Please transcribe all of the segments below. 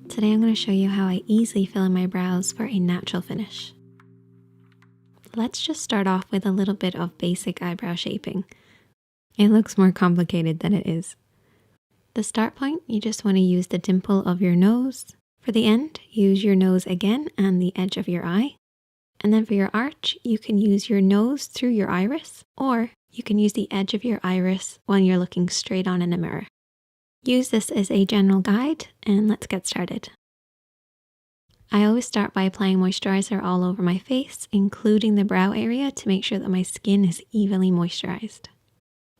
Today I'm going to show you how I easily fill in my brows for a natural finish. Let's just start off with a little bit of basic eyebrow shaping. It looks more complicated than it is. The start point, you just want to use the dimple of your nose. For the end, use your nose again and the edge of your eye. And then for your arch, you can use your nose through your iris, or you can use the edge of your iris when you're looking straight on in a mirror. Use this as a general guide, and let's get started. I always start by applying moisturizer all over my face, including the brow area, to make sure that my skin is evenly moisturized.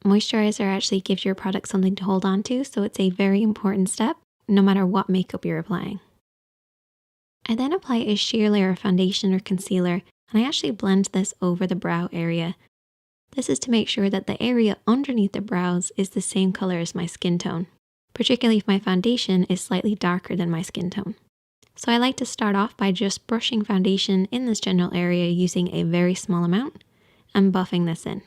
Moisturizer actually gives your product something to hold on to, so it's a very important step, no matter what makeup you're applying. I then apply a sheer layer of foundation or concealer, and I actually blend this over the brow area. This is to make sure that the area underneath the brows is the same color as my skin tone, particularly if my foundation is slightly darker than my skin tone. So I like to start off by just brushing foundation in this general area using a very small amount and buffing this in.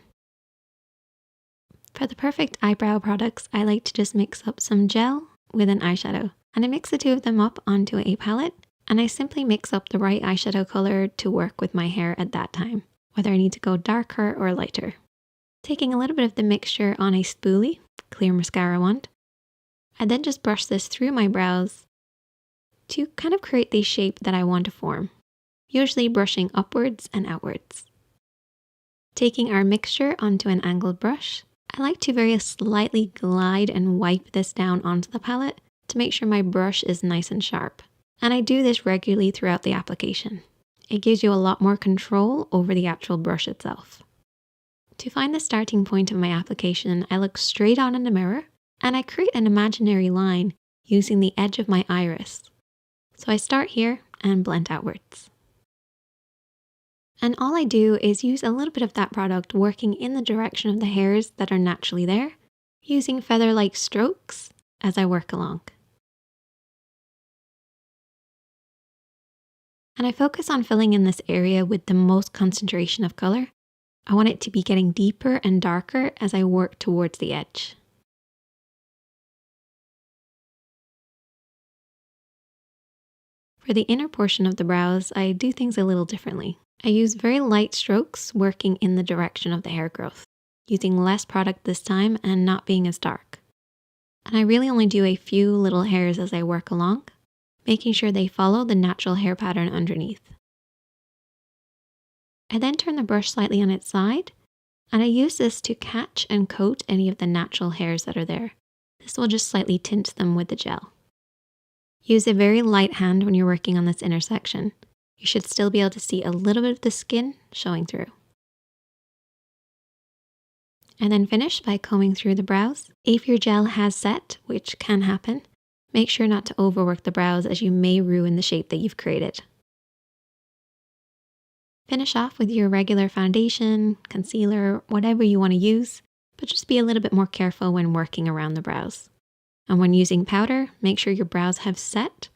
For the perfect eyebrow products, I like to just mix up some gel with an eyeshadow, and I mix the two of them up onto a palette, and I simply mix up the right eyeshadow color to work with my hair at that time, whether I need to go darker or lighter. Taking a little bit of the mixture on a spoolie, clear mascara wand, I then just brush this through my brows to kind of create the shape that I want to form, usually brushing upwards and outwards. Taking our mixture onto an angled brush, I like to very slightly glide and wipe this down onto the palette to make sure my brush is nice and sharp. And I do this regularly throughout the application. It gives you a lot more control over the actual brush itself. To find the starting point of my application, I look straight on in the mirror and I create an imaginary line using the edge of my iris. So I start here and blend outwards. And all I do is use a little bit of that product working in the direction of the hairs that are naturally there, using feather-like strokes as I work along. And I focus on filling in this area with the most concentration of color. I want it to be getting deeper and darker as I work towards the edge. For the inner portion of the brows, I do things a little differently. I use very light strokes working in the direction of the hair growth, using less product this time and not being as dark. And I really only do a few little hairs as I work along, making sure they follow the natural hair pattern underneath. I then turn the brush slightly on its side, and I use this to catch and coat any of the natural hairs that are there. This will just slightly tint them with the gel. Use a very light hand when you're working on this intersection. You should still be able to see a little bit of the skin showing through. And then finish by combing through the brows. If your gel has set, which can happen, make sure not to overwork the brows as you may ruin the shape that you've created. Finish off with your regular foundation, concealer, whatever you want to use, but just be a little bit more careful when working around the brows. And when using powder, make sure your brows have set,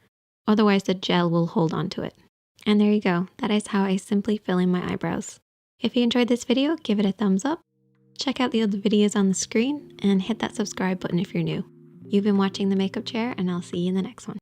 otherwise the gel will hold on to it. And there you go, that is how I simply fill in my eyebrows. If you enjoyed this video, give it a thumbs up, check out the other videos on the screen, and hit that subscribe button if you're new. You've been watching The Makeup Chair, and I'll see you in the next one.